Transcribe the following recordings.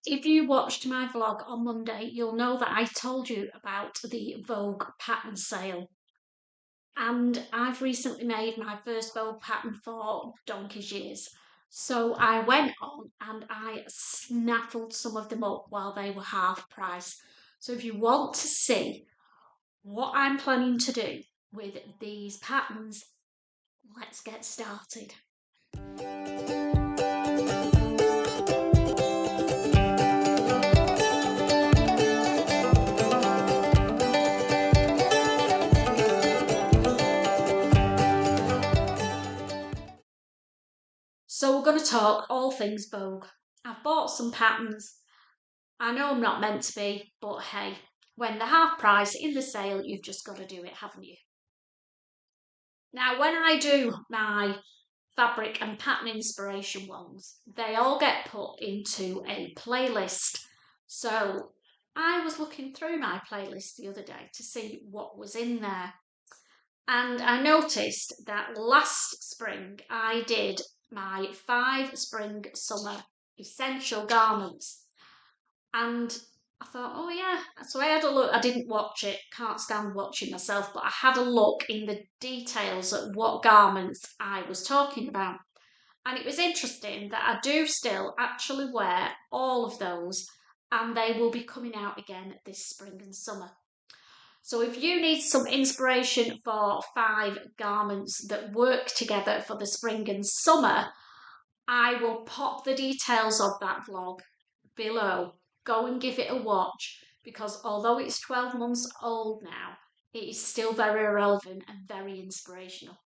If you watched my vlog on Monday, you'll know that I told you about the Vogue pattern sale. And I've recently made my first Vogue pattern for donkey's years. So I went on and I snaffled some of them up while they were half price. So if you want to see what I'm planning to do with these patterns, let's get started. So we're going to talk all things Vogue. I've bought some patterns. I know I'm not meant to be, but hey, when they're half price in the sale, you've just got to do it, haven't you? Now, when I do my fabric and pattern inspiration ones, they all get put into a playlist. So I was looking through my playlist the other day to see what was in there. And I noticed that last spring I did my 5 spring summer essential garments. And I thought, oh yeah. So I had a look. I didn't watch it, can't stand watching myself, but I had a look in the details at what garments I was talking about. And it was interesting that I do still actually wear all of those, and they will be coming out again this spring and summer. So if you need some inspiration for 5 garments that work together for the spring and summer, I will pop the details of that vlog below. Go and give it a watch, because although it's 12 months old now, it is still very relevant and very inspirational.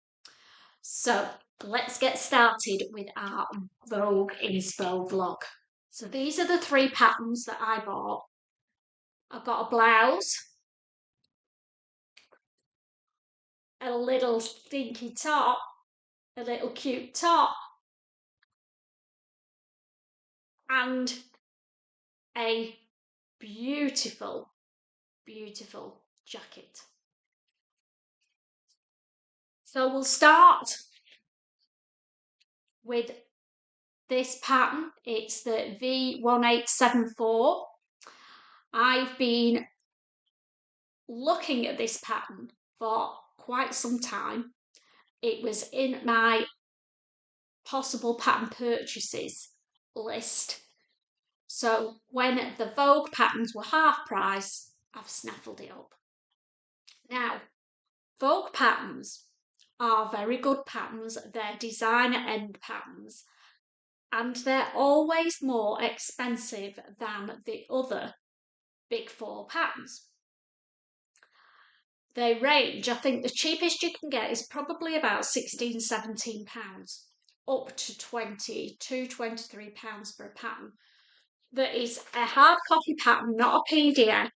So let's get started with our Vogue Inspo vlog. So these are the 3 patterns that I bought. I've got a blouse, a little stinky top, a little cute top, and a beautiful, beautiful jacket. So we'll start with this pattern. It's the V1874. I've been looking at this pattern for quite some time. It was in my possible pattern purchases list. So when the Vogue patterns were half price, I've snaffled it up. Now, Vogue patterns are very good patterns. They're designer end patterns, and they're always more expensive than the other big 4 patterns. They range, I think the cheapest you can get is probably about £16–17, up to £22–23 for a pattern that is a hard copy pattern, not a PDF,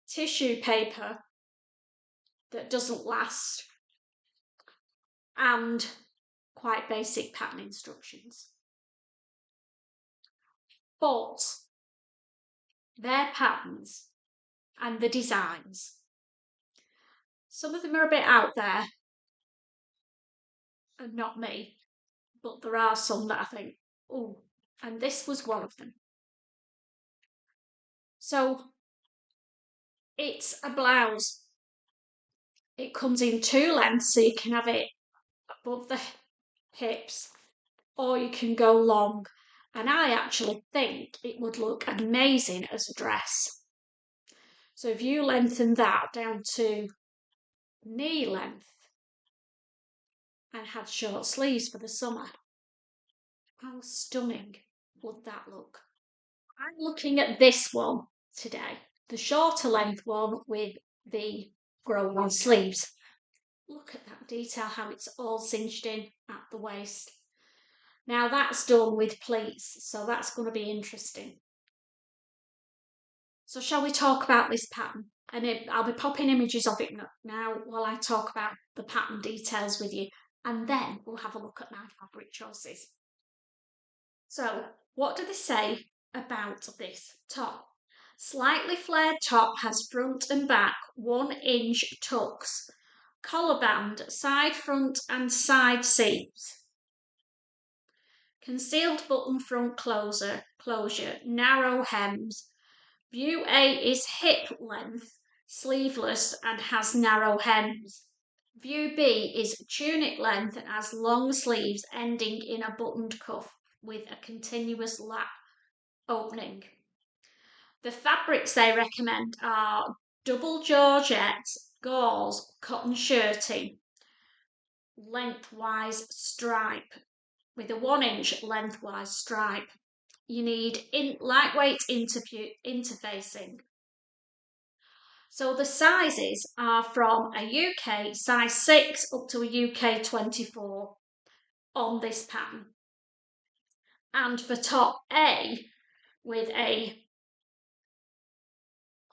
tissue paper that doesn't last, and quite basic pattern instructions. But their patterns and the designs, some of them are a bit out there and not me, but there are some that I think, oh, and this was one of them. So it's a blouse. It comes in 2 lengths, so you can have it above the hips or you can go long, and I actually think it would look amazing as a dress. So if you lengthen that down to knee length and had short sleeves for the summer, how stunning would that look? I'm looking at this one today, the shorter length one with the grown sleeves. Look at that detail, how it's all cinched in at the waist. Now that's done with pleats, so that's going to be interesting. So shall we talk about this pattern? And I'll be popping images of it now while I talk about the pattern details with you, and then we'll have a look at my fabric choices. So what do they say about this top? Slightly flared top, has front and back 1-inch tucks, collar band, side front and side seams. concealed button front closure, narrow hems. View A is hip length, sleeveless and has narrow hems. View B is tunic length and has long sleeves ending in a buttoned cuff with a continuous lap opening. The fabrics they recommend are double georgette, gauze, cotton shirting, lengthwise stripe, with a 1-inch lengthwise stripe. You need lightweight interfacing. So the sizes are from a UK size 6 up to a UK 24 on this pattern. And for top A, with a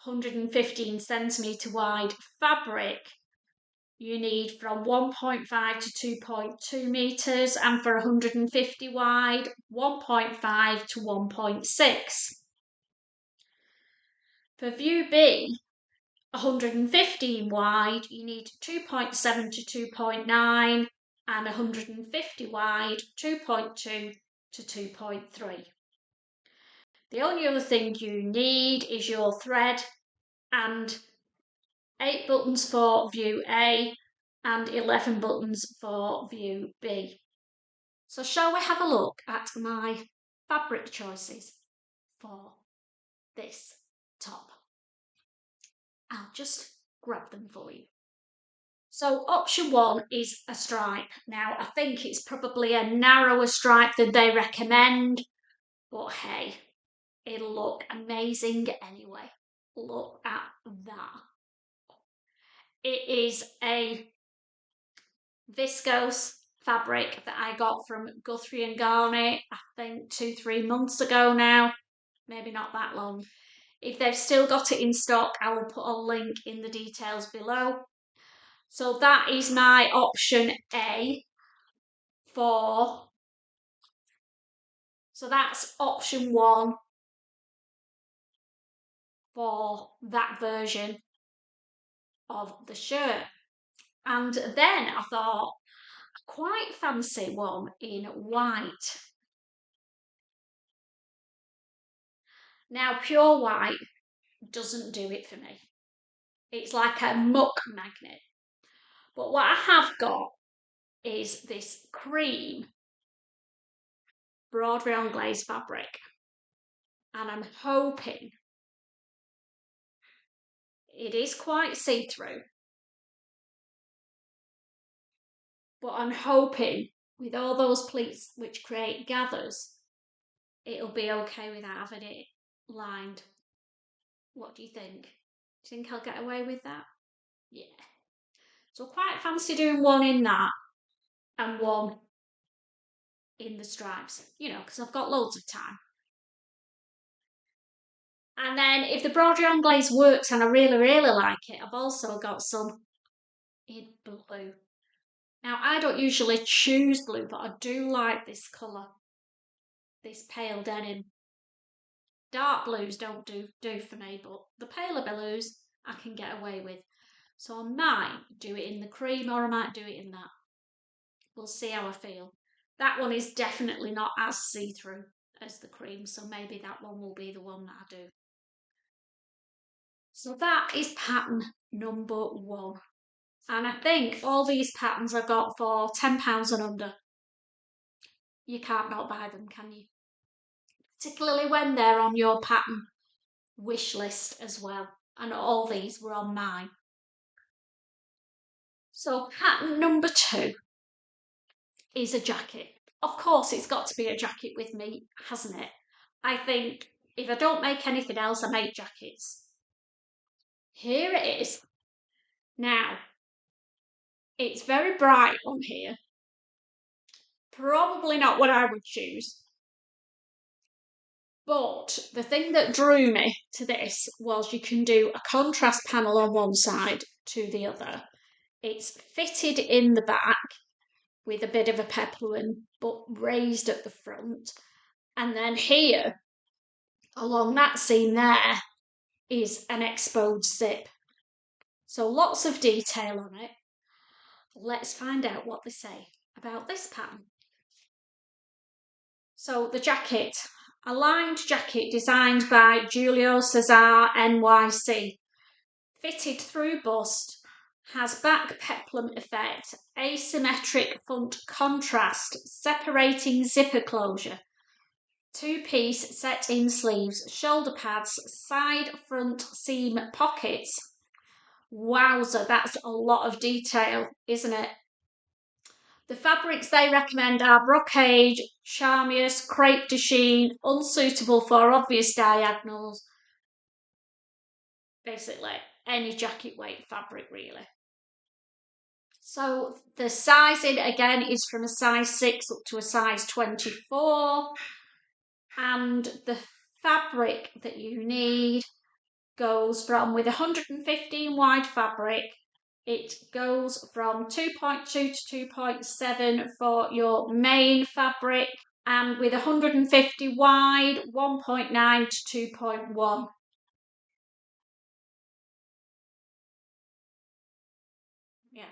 115cm wide fabric, you need from 1.5 to 2.2 metres, and for 150 wide, 1.5 to 1.6. For view B, 115 wide, you need 2.7 to 2.9, and 150 wide, 2.2 to 2.3. The only other thing you need is your thread and 8 buttons for view A and 11 buttons for view B. So shall we have a look at my fabric choices for this top? I'll just grab them for you. So option 1 is a stripe. Now I think it's probably a narrower stripe than they recommend, but hey, it'll look amazing anyway. Look at that. It is a viscose fabric that I got from Guthrie & Garney, I think 2-3 months ago now, maybe not that long. If they've still got it in stock, I will put a link in the details below. So that is my option A for, so that's option 1 for that version of the shirt. And then I thought, I quite fancy one in white. Now pure white doesn't do it for me. It's like a muck magnet. But what I have got is this cream broderie on glaze fabric, and I'm hoping it is quite see-through, but I'm hoping with all those pleats which create gathers, it'll be okay without having it lined. What do you think? Do you think I'll get away with that? Yeah. So I quite fancy doing one in that and one in the stripes, you know, because I've got loads of time. And then if the broderie on glaze works and I really, really like it, I've also got some in blue. Now, I don't usually choose blue, but I do like this colour, this pale denim. Dark blues don't do for me, but the paler blues I can get away with. So I might do it in the cream or I might do it in that. We'll see how I feel. That one is definitely not as see-through as the cream, so maybe that one will be the one that I do. So that is pattern number 1. And I think all these patterns I got for £10 and under. You can't not buy them, can you? Particularly when they're on your pattern wish list as well. And all these were on mine. So pattern number 2 is a jacket. Of course it's got to be a jacket with me, hasn't it? I think if I don't make anything else, I make jackets. Here it is. Now, it's very bright on here. Probably not what I would choose. But the thing that drew me to this was you can do a contrast panel on one side to the other. It's fitted in the back with a bit of a peplum, but raised at the front. And then here, along that seam there, is an exposed zip. So lots of detail on it. Let's find out what they say about this pattern. So the jacket, a lined jacket designed by Julio Cesar NYC, fitted through bust, has back peplum effect, asymmetric front contrast, separating zipper closure, two-piece set-in sleeves, shoulder pads, side front seam pockets. Wowzer, that's a lot of detail, isn't it? The fabrics they recommend are brocade, charmeuse, crepe de chine, unsuitable for obvious diagonals. Basically, any jacket weight fabric, really. So the sizing again is from a size 6 up to a size 24. And the fabric that you need goes from, with 115 wide fabric, it goes from 2.2 to 2.7 for your main fabric, and with 150 wide, 1.9 to 2.1. Yeah.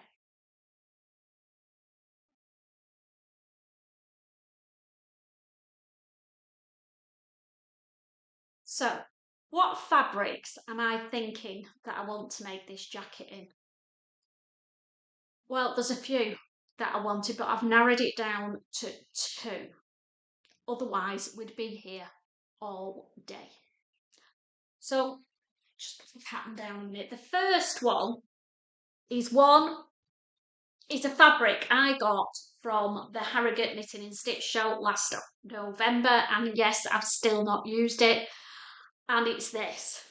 So, what fabrics am I thinking that I want to make this jacket in? Well, there's a few that I wanted, but I've narrowed it down to 2. Otherwise, we'd be here all day. So, just put the pattern down a minute. The first one is a fabric I got from the Harrogate Knitting and Stitch show last November, and yes, I've still not used it, and it's this.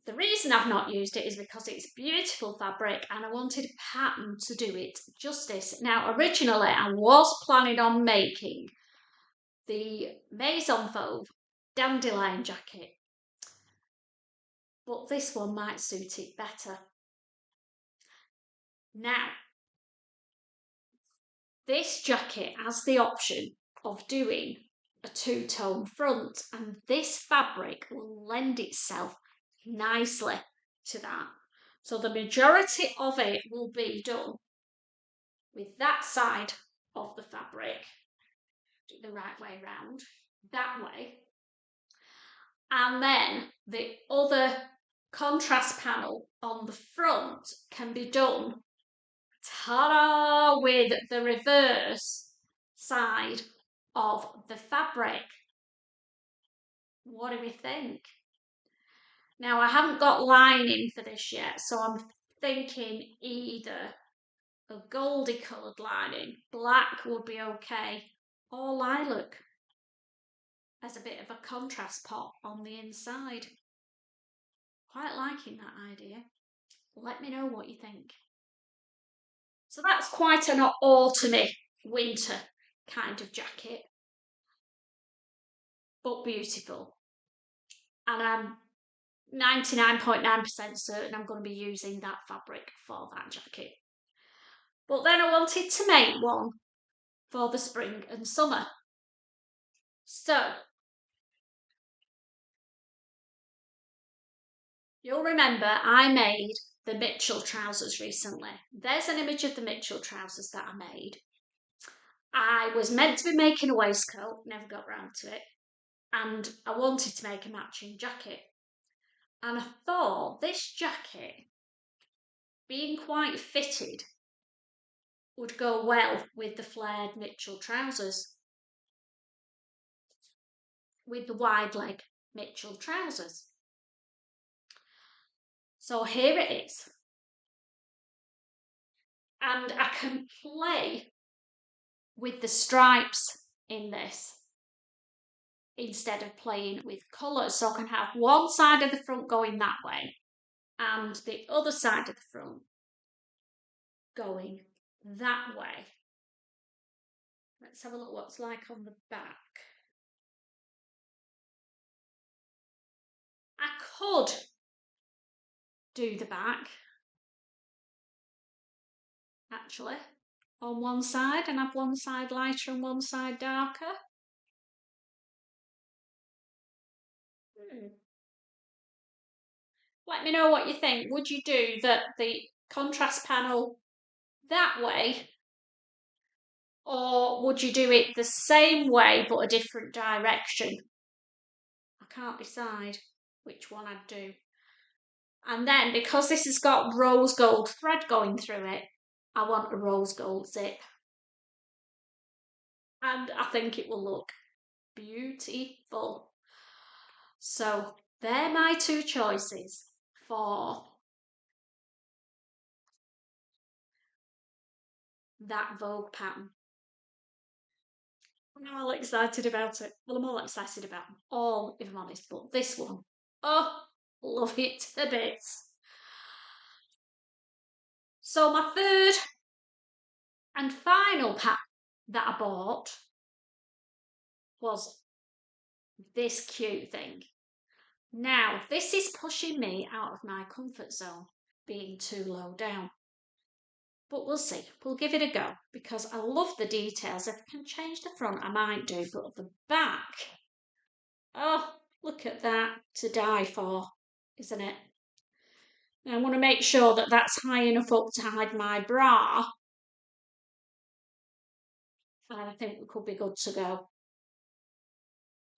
The reason I've not used it is because it's beautiful fabric and I wanted a pattern to do it justice. Now, originally I was planning on making the Maison Fauve dandelion jacket, but this one might suit it better. Now, this jacket has the option of doing a 2-tone front, and this fabric will lend itself nicely to that. So the majority of it will be done with that side of the fabric, do the right way round, that way, and then the other contrast panel on the front can be done, ta-da, with the reverse side of the fabric. What do we think? Now, I haven't got lining for this yet, so I'm thinking either a goldy coloured lining, black would be okay, or lilac as a bit of a contrast pop on the inside. Quite liking that idea. Let me know what you think. So that's quite an autumny, winter kind of jacket, but beautiful. And I'm 99.9% certain I'm going to be using that fabric for that jacket. But then I wanted to make one for the spring and summer. So, you'll remember I made the Mitchell trousers recently. There's an image of the Mitchell trousers that I made. I was meant to be making a waistcoat, never got round to it, and I wanted to make a matching jacket. And I thought this jacket, being quite fitted, would go well with the flared Mitchell trousers, with the wide leg Mitchell trousers. So here it is. And I can play with the stripes in this instead of playing with colours. So I can have one side of the front going that way and the other side of the front going that way. Let's have a look what it's like on the back. I could do the back, actually, on one side and have one side lighter and one side darker. Let me know what you think. Would you do the contrast panel that way, Or would you do it the same way but a different direction? I can't decide which one I'd do. And then, because this has got rose gold thread going through it, I want a rose gold zip. And I think it will look beautiful. So they're my two choices for that Vogue pattern. I'm all excited about it. Well, I'm all excited about them all, if I'm honest, but this one, oh, love it to bits. So my third and final pattern that I bought was this cute thing. Now, this is pushing me out of my comfort zone, being too low down. But we'll see. We'll give it a go because I love the details. If I can change the front, I might do, but the back, oh, look at that, to die for, isn't it? Now I want to make sure that that's high enough up to hide my bra. And I think we could be good to go.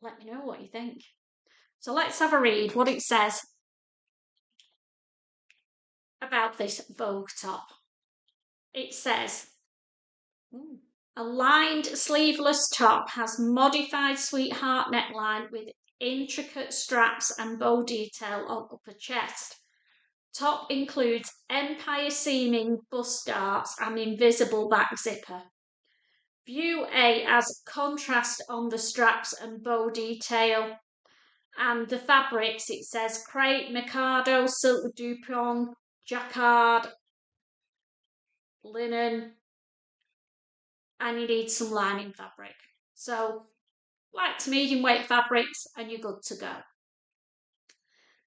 Let me know what you think. So let's have a read what it says about this Vogue top. It says, a lined sleeveless top has modified sweetheart neckline with intricate straps and bow detail on upper chest. Top includes empire seaming bust darts and invisible back zipper. View A as contrast on the straps and bow detail. And the fabrics, it says crepe, Mikado, silk dupont, jacquard, linen, and you need some lining fabric. So light to medium weight fabrics and you're good to go.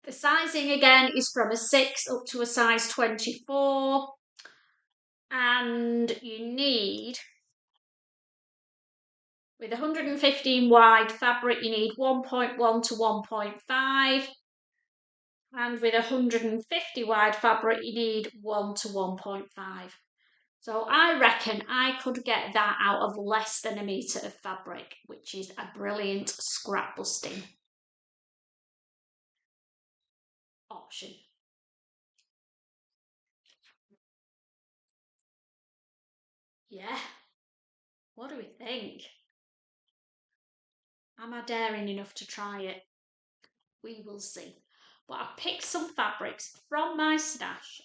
The sizing again is from a 6 up to a size 24, and you need, with 115 wide fabric, you need 1.1 to 1.5, and with 150 wide fabric you need 1 to 1.5. So I reckon I could get that out of less than a metre of fabric, which is a brilliant scrap busting option. Yeah, what do we think? Am I daring enough to try it? We will see. But I've picked some fabrics from my stash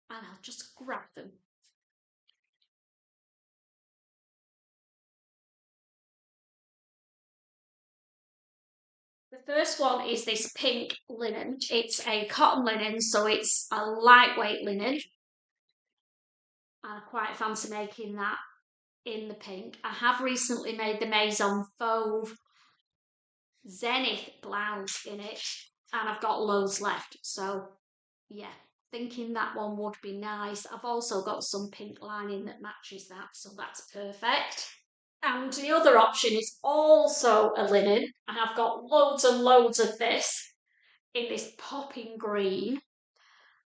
and I'll just grab them. The first one is this pink linen. It's a cotton linen, so it's a lightweight linen. I quite fancy making that in the pink. I have recently made the Maison Fauve Zenith blouse in it, and I've got loads left. So, yeah, thinking that one would be nice. I've also got some pink lining that matches that, so that's perfect. And the other option is also a linen, and I've got loads and loads of this in this popping green,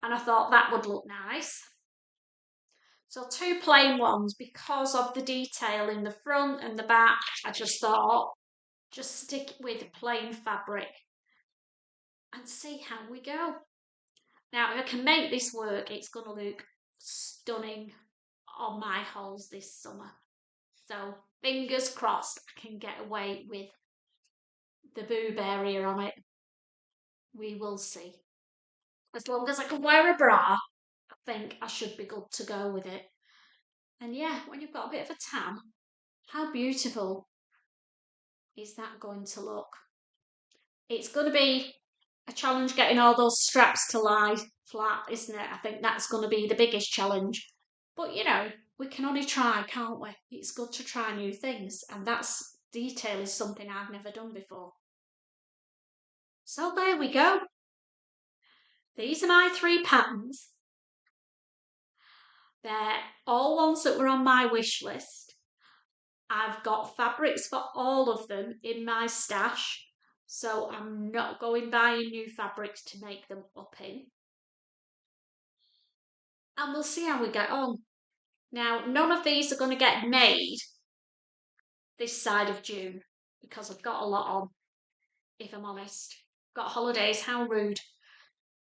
and I thought that would look nice. So two plain ones, because of the detail in the front and the back, I just thought, just stick with plain fabric and see how we go. Now, if I can make this work, it's going to look stunning on my hauls this summer. So, fingers crossed I can get away with the boob area on it. We will see. As long as I can wear a bra, I think I should be good to go with it. And yeah, when you've got a bit of a tan, how beautiful is that going to look? It's going to be a challenge getting all those straps to lie flat, isn't it? I think that's going to be the biggest challenge. But you know, we can only try, can't we? It's good to try new things, and that's detail is something I've never done before. So there we go. These are my three patterns. They're all ones that were on my wish list. I've got fabrics for all of them in my stash, so I'm not going buying new fabrics to make them up in. And we'll see how we get on. Now, none of these are going to get made this side of June because I've got a lot on, if I'm honest. Got holidays, how rude,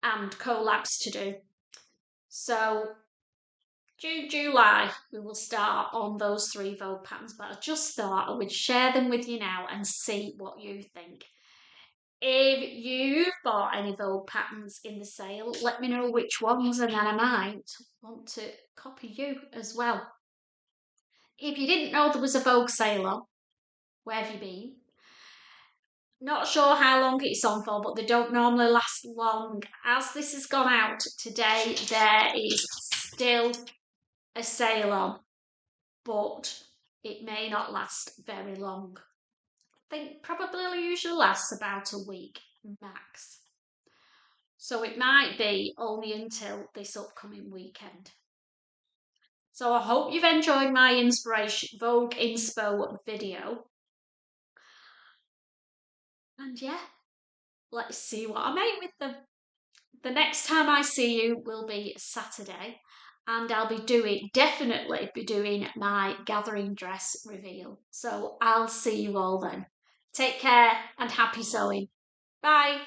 and collabs to do. So June, July, we will start on those 3 Vogue patterns, but I just thought I would share them with you now and see what you think. If you've bought any Vogue patterns in the sale, let me know which ones, and then I might want to copy you as well. If you didn't know there was a Vogue sale on, where have you been? Not sure how long it's on for, but they don't normally last long. As this has gone out today, there is still a sale on, but it may not last very long. I think probably usually lasts about a week max. So it might be only until this upcoming weekend. So I hope you've enjoyed my inspiration Vogue Inspo video. And yeah, let's see what I make with them. The next time I see you will be Saturday, and I'll definitely be doing my gathering dress reveal. So I'll see you all then. Take care and happy sewing. Bye.